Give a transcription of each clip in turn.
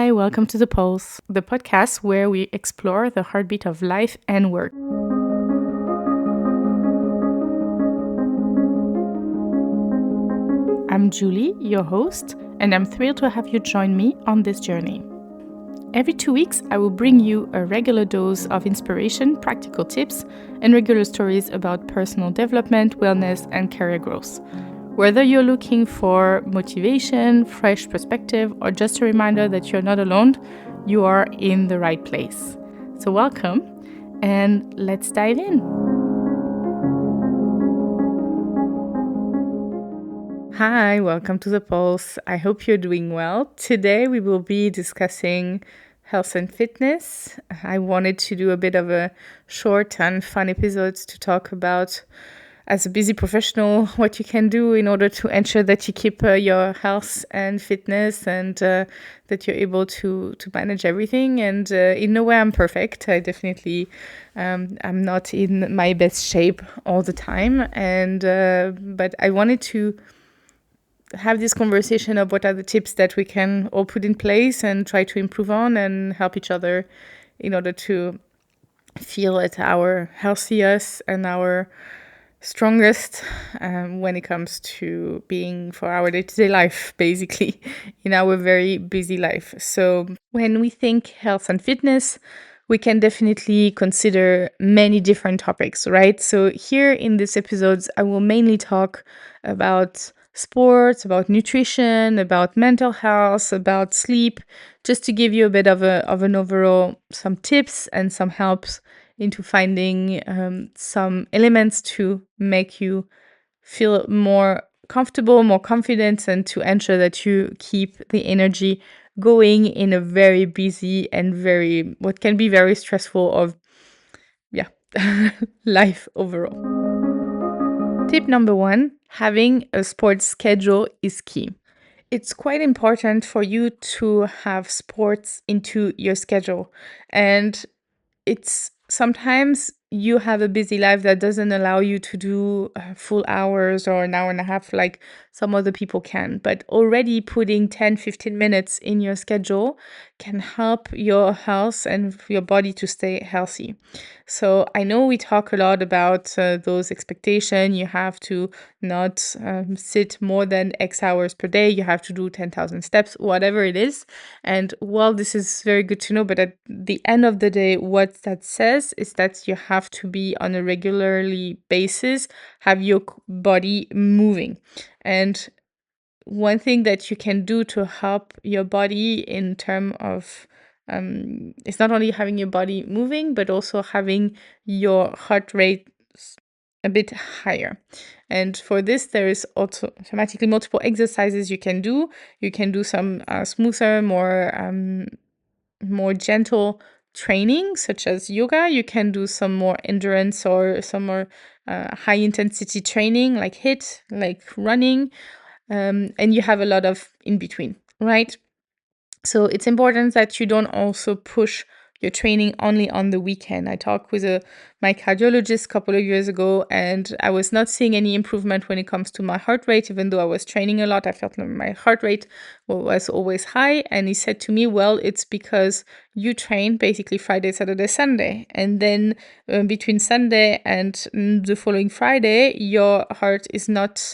Hi, welcome to The Pulse, the podcast where we explore the heartbeat of life and work. I'm Julie, your host, and I'm thrilled to have you join me on this journey. Every 2 weeks, I will bring you a regular dose of inspiration, practical tips, and regular stories about personal development, wellness, and career growth. Whether you're looking for motivation, fresh perspective, or just a reminder that you're not alone, you are in the right place. So welcome, and let's dive in. Hi, welcome to The Pulse. I hope you're doing well. Today we will be discussing health and fitness. I wanted to do a bit of a short and fun episodes to talk about, as a busy professional, what you can do in order to ensure that you keep your health and fitness and that you're able to manage everything. And in no way I'm perfect. I definitely I'm not in my best shape all the time. And but I wanted to have this conversation of what are the tips that we can all put in place and try to improve on and help each other in order to feel at our healthiest and our strongest when it comes to being for our day-to-day life, basically, in our very busy life. So when we think health and fitness, we can definitely consider many different topics, right? So here in these episodes, I will mainly talk about sports, about nutrition, about mental health, about sleep, just to give you a bit of an overall, some tips and some helps into finding some elements to make you feel more comfortable, more confident, and to ensure that you keep the energy going in a very busy and what can be very stressful of life overall. Tip number 1, having a sports schedule is key. It's quite important for you to have sports into your schedule, and it's sometimes you have a busy life that doesn't allow you to do full hours or an hour and a half like some other people can. But already putting 10-15 minutes in your schedule can help your health and your body to stay healthy. So I know we talk a lot about those expectations. You have to not sit more than X hours per day. You have to do 10,000 steps, whatever it is. And while this is very good to know, but at the end of the day, what that says is that you have to be on a regularly basis, have your body moving. And one thing that you can do to help your body in terms of it's not only having your body moving, but also having your heart rate a bit higher. And for this, there is automatically multiple exercises you can do. You can do some smoother, more gentle training, such as yoga. You can do some more endurance or some more high intensity training, like HIIT, like running. And you have a lot of in between, right? So it's important that you don't also push your training only on the weekend. I talked with my cardiologist a couple of years ago, and I was not seeing any improvement when it comes to my heart rate. Even though I was training a lot, I felt like my heart rate was always high. And he said to me, well, it's because you train basically Friday, Saturday, Sunday. And then between Sunday and the following Friday, your heart is not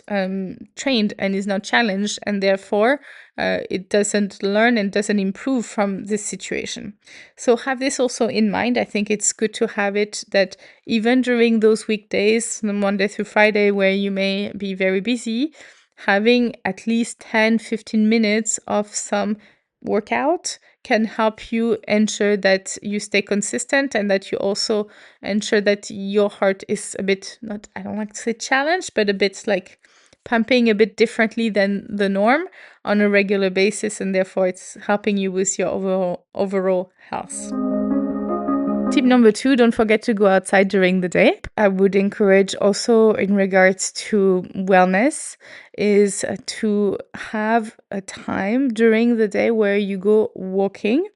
trained and is not challenged. And therefore, it doesn't learn and doesn't improve from this situation. So have this also in mind. I think it's good to have it that even during those weekdays, Monday through Friday, where you may be very busy, having at least 10-15 minutes of some workout can help you ensure that you stay consistent and that you also ensure that your heart is a bit, not, I don't like to say challenged, but a bit like pumping a bit differently than the norm on a regular basis, and therefore it's helping you with your overall health. Tip number 2, don't forget to go outside during the day. I would encourage also in regards to wellness is to have a time during the day where you go walking.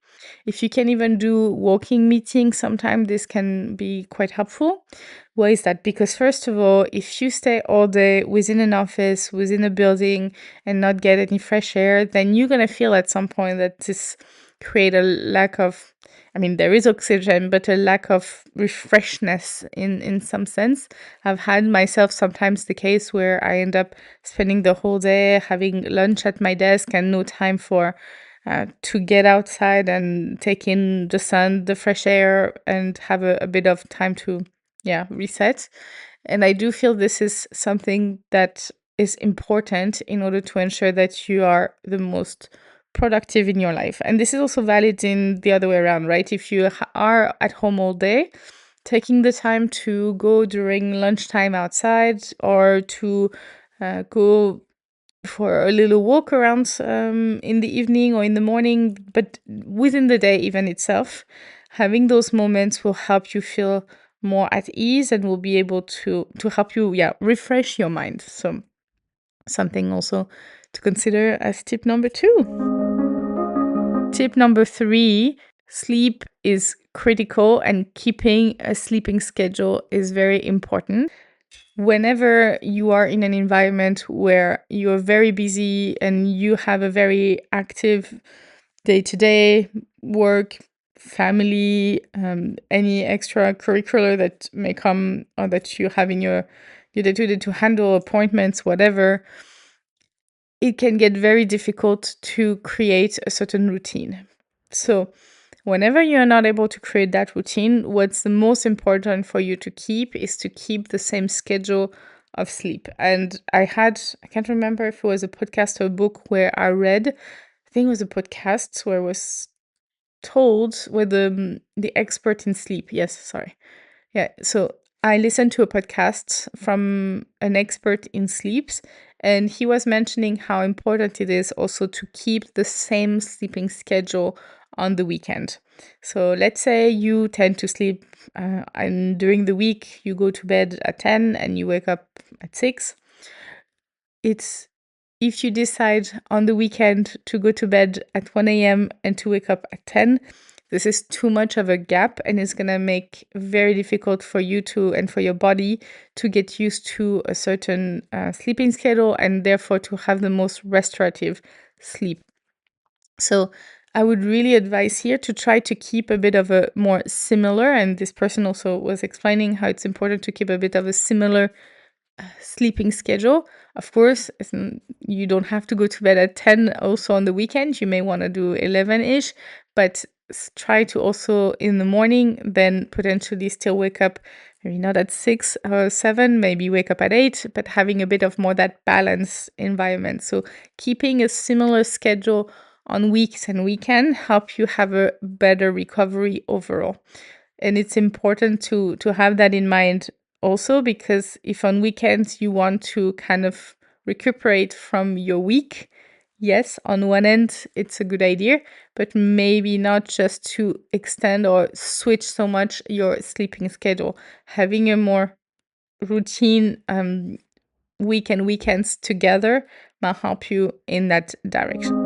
If you can even do walking meetings, sometimes this can be quite helpful. Why is that? Because first of all, if you stay all day within an office, within a building, and not get any fresh air, then you're going to feel at some point that this create a lack of, I mean, there is oxygen, but a lack of refreshness in some sense. I've had myself sometimes the case where I end up spending the whole day having lunch at my desk and no time for to get outside and take in the sun, the fresh air, and have a bit of time to, reset. And I do feel this is something that is important in order to ensure that you are the most productive in your life. And this is also valid in the other way around, right? If you are at home all day, taking the time to go during lunchtime outside or to go for a little walk around in the evening or in the morning, but within the day even itself, having those moments will help you feel more at ease and will be able to help you refresh your mind. So something also to consider as tip number 2. Tip number 3, sleep is critical and keeping a sleeping schedule is very important. Whenever you are in an environment where you're very busy and you have a very active day-to-day work, family, any extracurricular that may come or that you have in your day-to-day to handle, appointments, whatever, it can get very difficult to create a certain routine. So whenever you're not able to create that routine, what's the most important for you to keep is to keep the same schedule of sleep. And I can't remember if it was a podcast or a book where I read, I think it was a podcast where it was told with the expert in sleep. Yes, sorry. Yeah, so I listened to a podcast from an expert in sleeps, and he was mentioning how important it is also to keep the same sleeping schedule on the weekend. So let's say you tend to sleep, and during the week you go to bed at 10 and you wake up at 6. It's if you decide on the weekend to go to bed at 1 a.m. and to wake up at 10, this is too much of a gap and it's going to make very difficult for you to and for your body to get used to a certain sleeping schedule and therefore to have the most restorative sleep. So I would really advise here to try to keep a bit of a more similar, and this person also was explaining how it's important to keep a bit of a similar sleeping schedule. Of course, you don't have to go to bed at 10 also on the weekend. You may want to do 11-ish, but try to also in the morning then potentially still wake up, maybe not at 6 or 7, maybe wake up at 8, but having a bit of more that balance environment. So keeping a similar schedule on weeks and weekend help you have a better recovery overall. And it's important to have that in mind also, because if on weekends you want to kind of recuperate from your week, yes, on one end it's a good idea, but maybe not just to extend or switch so much your sleeping schedule. Having a more routine week and weekends together might help you in that direction.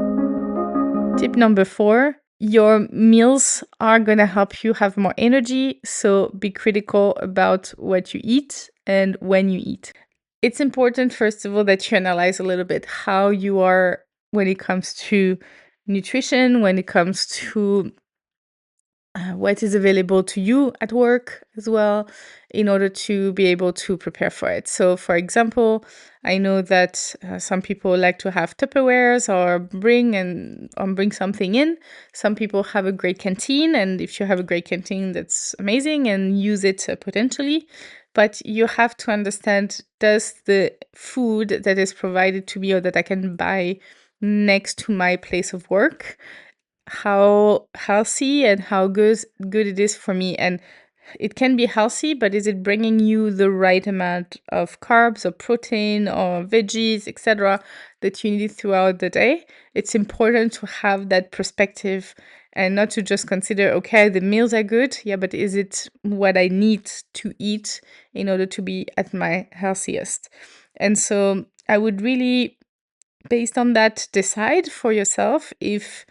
Tip number 4, your meals are going to help you have more energy, so be critical about what you eat and when you eat. It's important, first of all, that you analyze a little bit how you are when it comes to nutrition, when it comes to what is available to you at work as well, in order to be able to prepare for it. So, for example, I know that some people like to have Tupperwares or bring something in. Some people have a great canteen, and if you have a great canteen, that's amazing and use it potentially. But you have to understand, does the food that is provided to me or that I can buy next to my place of work, how healthy and how good it is for me? And it can be healthy, but is it bringing you the right amount of carbs or protein or veggies, etc., that you need throughout the day? It's important to have that perspective and not to just consider, okay, the meals are good, yeah, but is it what I need to eat in order to be at my healthiest? And so I would really, based on that, decide for yourself if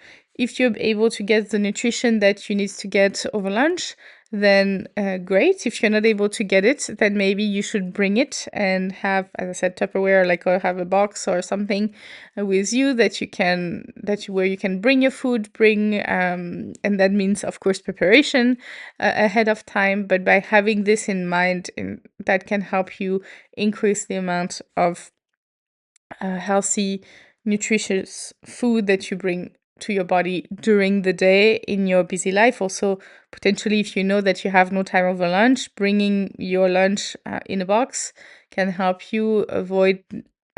you're able to get the nutrition that you need to get over lunch, then great. If you're not able to get it, then maybe you should bring it and have, as I said, Tupperware, like, or have a box or something with you where you can bring your food, and that means, of course, preparation ahead of time. But by having this in mind, that can help you increase the amount of healthy, nutritious food that you bring to your body during the day in your busy life. Also, potentially, if you know that you have no time over lunch, bringing your lunch in a box can help you avoid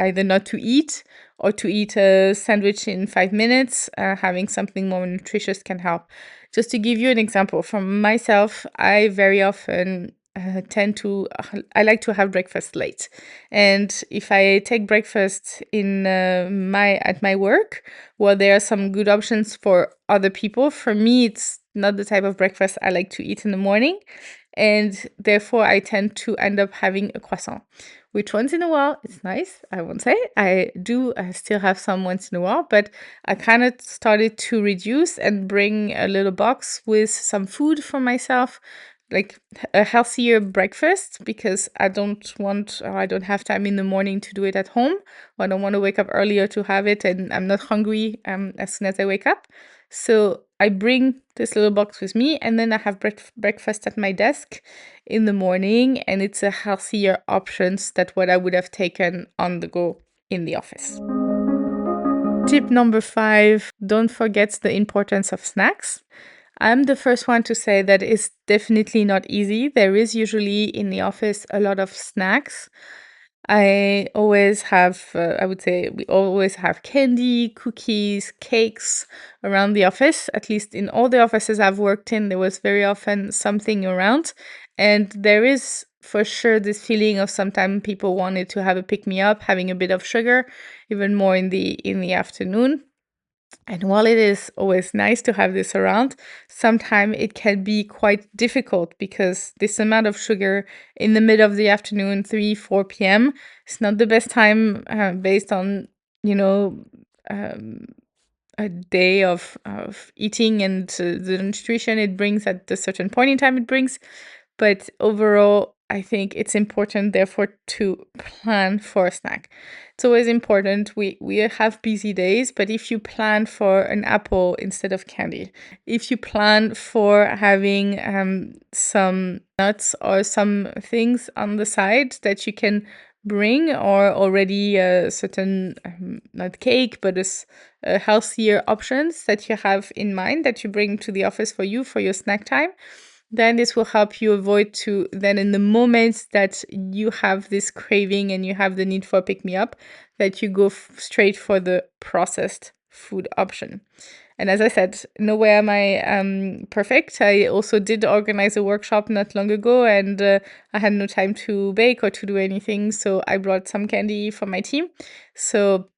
either not to eat or to eat a sandwich in 5 minutes. Having something more nutritious can help. Just to give you an example from myself, I very often I like to have breakfast late. And if I take breakfast at my work, well, there are some good options for other people. For me, it's not the type of breakfast I like to eat in the morning, and therefore I tend to end up having a croissant, which once in a while it's nice. I won't say I still have some once in a while, but I kind of started to reduce and bring a little box with some food for myself, like a healthier breakfast, because I don't have time in the morning to do it at home, or I don't want to wake up earlier to have it, and I'm not hungry as soon as I wake up. So I bring this little box with me, and then I have breakfast at my desk in the morning, and it's a healthier options than what I would have taken on the go in the office. Tip number 5, don't forget the importance of snacks. I'm the first one to say that it's definitely not easy. There is usually in the office a lot of snacks. I would say we always have candy, cookies, cakes around the office. At least in all the offices I've worked in, there was very often something around. And there is for sure this feeling of sometimes people wanted to have a pick-me-up, having a bit of sugar, even more in the afternoon. And while it is always nice to have this around, sometimes it can be quite difficult because this amount of sugar in the middle of the afternoon, 3, 4 p.m., is not the best time based on, um, a day of eating and the nutrition it brings at a certain point in time it brings. But overall, I think it's important, therefore, to plan for a snack. It's always important. We have busy days, but if you plan for an apple instead of candy, if you plan for having some nuts or some things on the side that you can bring, or already a certain not cake, but healthier options that you have in mind that you bring to the office for your snack time, then this will help you avoid to then in the moments that you have this craving and you have the need for a pick-me-up, that you go straight for the processed food option. And as I said, nowhere am I perfect. I also did organize a workshop not long ago, and I had no time to bake or to do anything, so I brought some candy for my team. So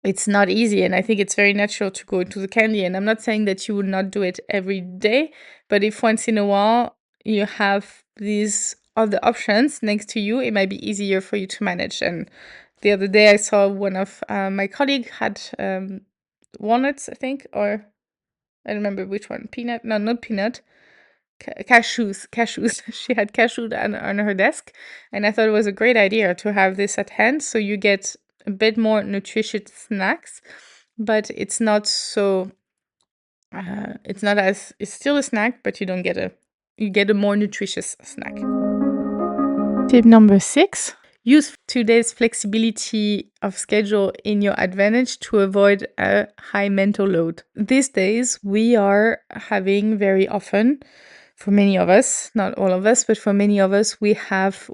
it's not easy, and I think it's very natural to go into the candy. And I'm not saying that you would not do it every day, but if once in a while you have these other options next to you, it might be easier for you to manage. And the other day I saw one of my colleagues had walnuts, I think, or I don't remember which one. Peanut? No, not peanut. Cashews. She had cashew on her desk, and I thought it was a great idea to have this at hand, so you get a bit more nutritious snacks, but it's not so. It's still a snack, but you get a more nutritious snack. Tip number 6. Use today's flexibility of schedule in your advantage to avoid a high mental load. These days, we are having very often, for many of us, not all of us, but for many of us, we have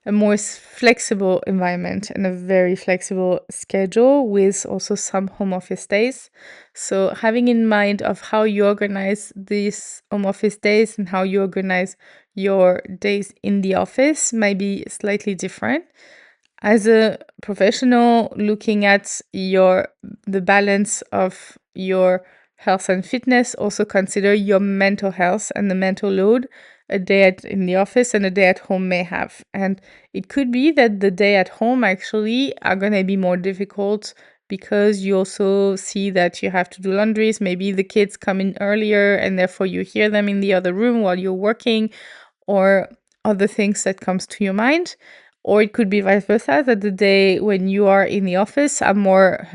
a more flexible environment and a very flexible schedule with also some home office days. So having in mind of how you organize these home office days and how you organize your days in the office might be slightly different. As a professional looking at the balance of your health and fitness, also consider your mental health and the mental load a day in the office and a day at home may have. And it could be that the day at home actually are going to be more difficult because you also see that you have to do laundries. Maybe the kids come in earlier and therefore you hear them in the other room while you're working, or other things that comes to your mind. Or it could be vice versa, that the day when you are in the office are more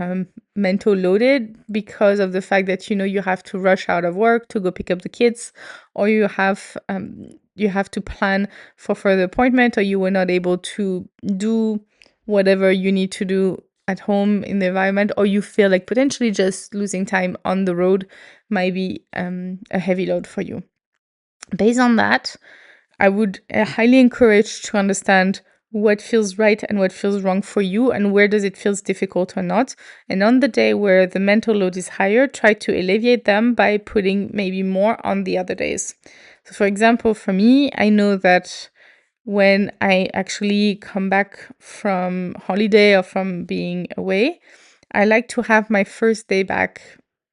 mental loaded because of the fact that you have to rush out of work to go pick up the kids, or you have to plan for further appointment, or you were not able to do whatever you need to do at home in the environment, or you feel like potentially just losing time on the road might be a heavy load for you. Based on that, I would highly encourage to understand what feels right and what feels wrong for you, and where does it feels difficult or not. And on the day where the mental load is higher, try to alleviate them by putting maybe more on the other days. So for example, for me, I know that when I actually come back from holiday or from being away, I like to have my first day back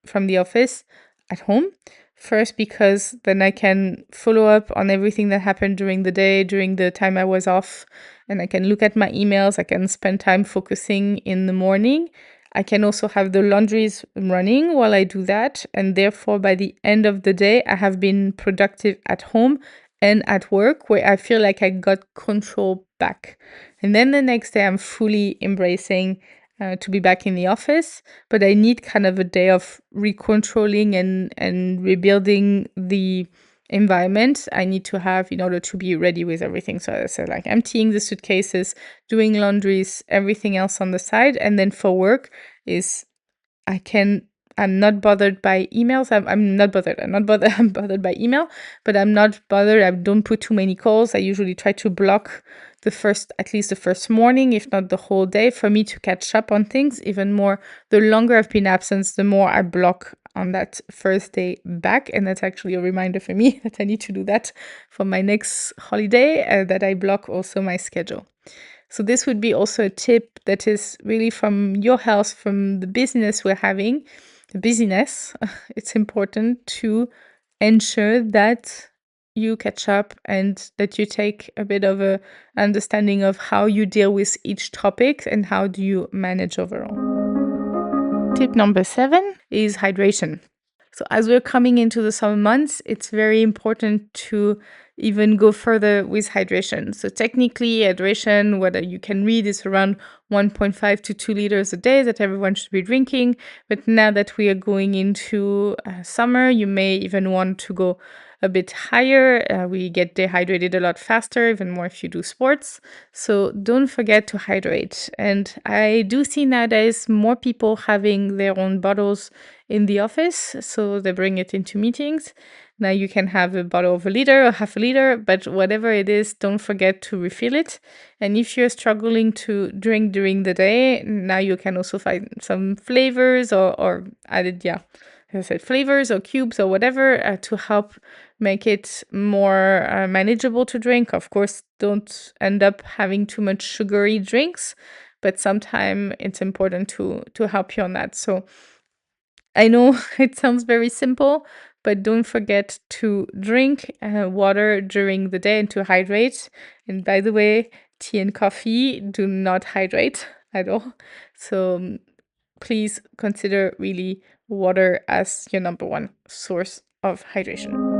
from the office at home. First, because then I can follow up on everything that happened during the day, during the time I was off, and I can look at my emails. I can spend time focusing in the morning. I can also have the laundries running while I do that. And therefore, by the end of the day, I have been productive at home and at work, where I feel like I got control back. And then the next day, I'm fully embracing to be back in the office, but I need kind of a day of recontrolling and rebuilding the environment I need to have in order to be ready with everything. So as I said, like emptying the suitcases, doing laundries, everything else on the side. And then for work is I'm not bothered by emails. I'm not bothered. I'm bothered by email, but I'm not bothered. I don't put too many calls. I usually try to block at least the first morning, if not the whole day, for me to catch up on things. Even more, the longer I've been absent, the more I block on that first day back. And that's actually a reminder for me that I need to do that for my next holiday, that I block also my schedule. So this would be also a tip that is really from your health, from the business we're having, the busyness. It's important to ensure that you catch up and that you take a bit of a understanding of how you deal with each topic and how do you manage overall. Tip number 7 is hydration. So as we're coming into the summer months, it's very important to even go further with hydration. So technically, hydration, what you can read, is around 1.5 to 2 liters a day that everyone should be drinking. But now that we are going into summer, you may even want to go a bit higher. We get dehydrated a lot faster, even more if you do sports. So don't forget to hydrate. And I do see nowadays more people having their own bottles in the office, so they bring it into meetings. Now you can have a bottle of a liter or half a liter, but whatever it is, don't forget to refill it. And if you're struggling to drink during the day, now you can also find some flavors or added, as I said, flavors or cubes or whatever to help make it more manageable to drink. Of course, don't end up having too much sugary drinks, but sometimes it's important to help you on that. So I know it sounds very simple, but don't forget to drink water during the day and to hydrate. And by the way, tea and coffee do not hydrate at all. So please consider really water as your number one source of hydration.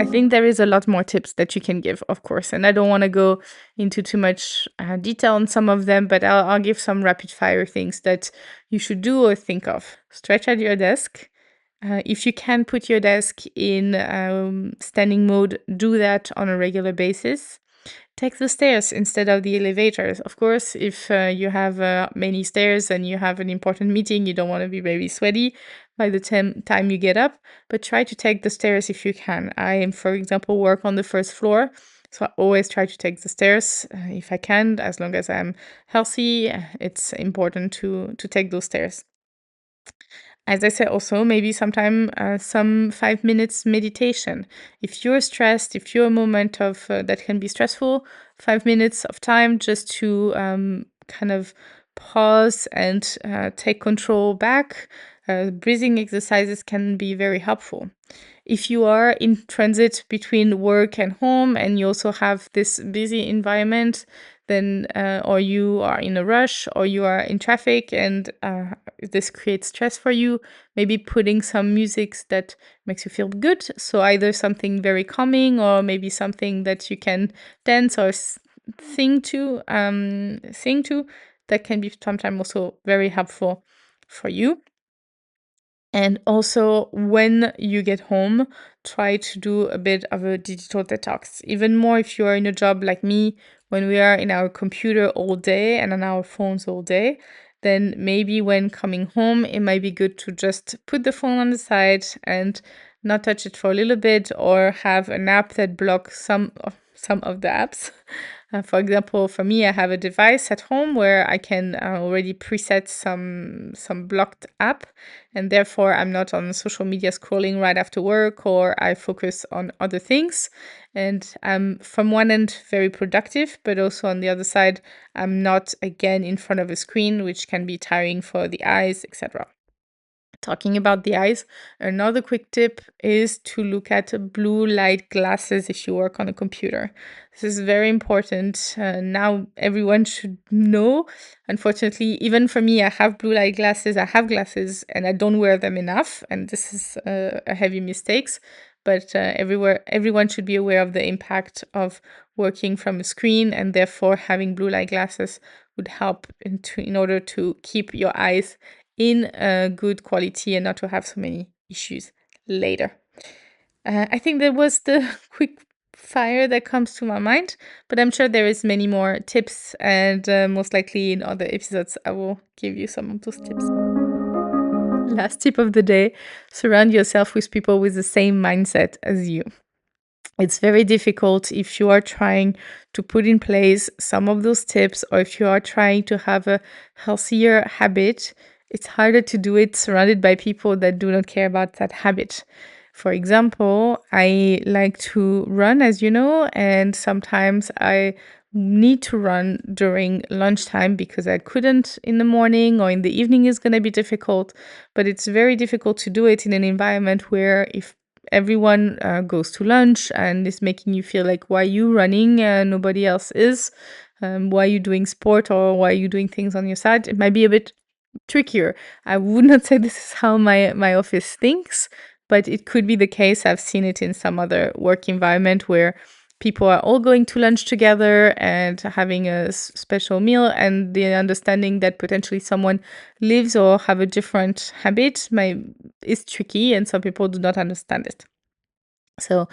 I think there is a lot more tips that you can give, of course, and I don't want to go into too much detail on some of them, but I'll give some rapid fire things that you should do or think of. Stretch at your desk. If you can put your desk in standing mode, do that on a regular basis. Take the stairs instead of the elevators. Of course, if you have many stairs and you have an important meeting, you don't want to be very sweaty by the time you get up, but try to take the stairs if you can. I, for example, work on the first floor, so I always try to take the stairs if I can, as long as I'm healthy. It's important to take those stairs. As I said, also maybe sometime some 5 minutes meditation. If you're stressed, if you're a moment of that can be stressful, 5 minutes of time just to kind of pause and take control back. Breathing exercises can be very helpful. If you are in transit between work and home and you also have this busy environment, then or you are in a rush or you are in traffic and this creates stress for you, maybe putting some music that makes you feel good. So either something very calming or maybe something that you can dance or sing to, that can be sometimes also very helpful for you. And also, when you get home, try to do a bit of a digital detox. Even more if you are in a job like me, when we are in our computer all day and on our phones all day, then maybe when coming home, it might be good to just put the phone on the side and not touch it for a little bit, or have an app that blocks some of the apps. For example, for me, I have a device at home where I can already preset some blocked app, and therefore I'm not on social media scrolling right after work, or I focus on other things. And I'm, from one end, very productive, but also on the other side, I'm not again in front of a screen, which can be tiring for the eyes, etc. Talking about the eyes, another quick tip is to look at blue light glasses if you work on a computer. This is very important. Now everyone should know. Unfortunately, even for me, I have blue light glasses. I have glasses and I don't wear them enough. And this is a heavy mistake. But everyone should be aware of the impact of working from a screen, and therefore having blue light glasses would help in order to keep your eyes in good quality and not to have so many issues later. I think that was the quick fire that comes to my mind, but I'm sure there is many more tips, and most likely in other episodes I will give you some of those tips. Last tip of the day: surround yourself with people with the same mindset as you. It's very difficult if you are trying to put in place some of those tips, or if you are trying to have a healthier habit. It's harder to do it surrounded by people that do not care about that habit. For example, I like to run, as you know, and sometimes I need to run during lunchtime because I couldn't in the morning, or in the evening is going to be difficult. But it's very difficult to do it in an environment where if everyone goes to lunch and is making you feel like, why are you running? Nobody else is. Why are you doing sport, or why are you doing things on your side? It might be a bit trickier. I would not say this is how my office thinks, but it could be the case. I've seen it in some other work environment where people are all going to lunch together and having a special meal, and the understanding that potentially someone lives or have a different habit is tricky, and some people do not understand it. So,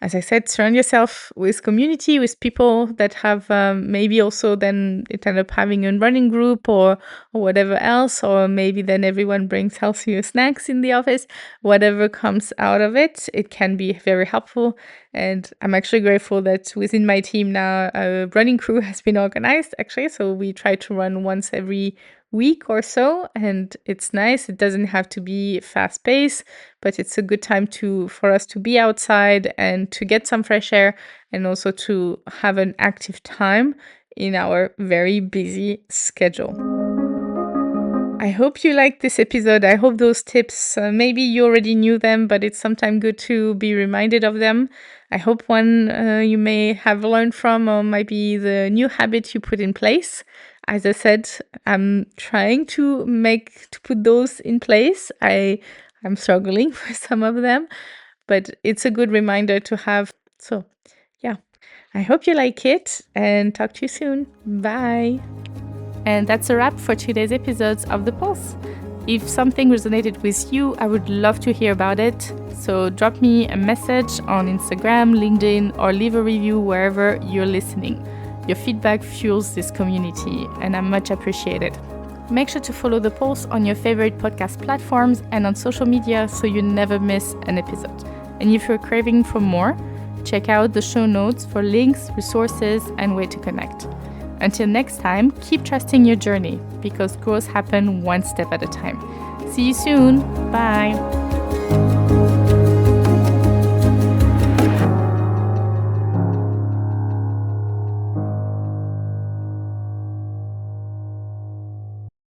as I said, surround yourself with community, with people that have maybe also then it end up having a running group or whatever else, or maybe then everyone brings healthier snacks in the office. Whatever comes out of it, it can be very helpful. And I'm actually grateful that within my team now, a running crew has been organized, actually. So we try to run once every week or so, and it's nice. It doesn't have to be fast paced, but it's a good time for us to be outside and to get some fresh air, and also to have an active time in our very busy schedule. I hope you liked this episode. I hope those tips, maybe you already knew them, but it's sometimes good to be reminded of them. I hope one you may have learned from, or might be the new habit you put in place. As I said, I'm trying to put those in place. I'm struggling with some of them, but it's a good reminder to have. So, yeah, I hope you like it, and talk to you soon. Bye. And that's a wrap for today's episodes of The Pulse. If something resonated with you, I would love to hear about it. So drop me a message on Instagram, LinkedIn, or leave a review wherever you're listening. Your feedback fuels this community, and I much appreciate it. Make sure to follow The Pulse on your favorite podcast platforms and on social media so you never miss an episode. And if you're craving for more, check out the show notes for links, resources, and way to connect. Until next time, keep trusting your journey, because growth happens one step at a time. See you soon. Bye.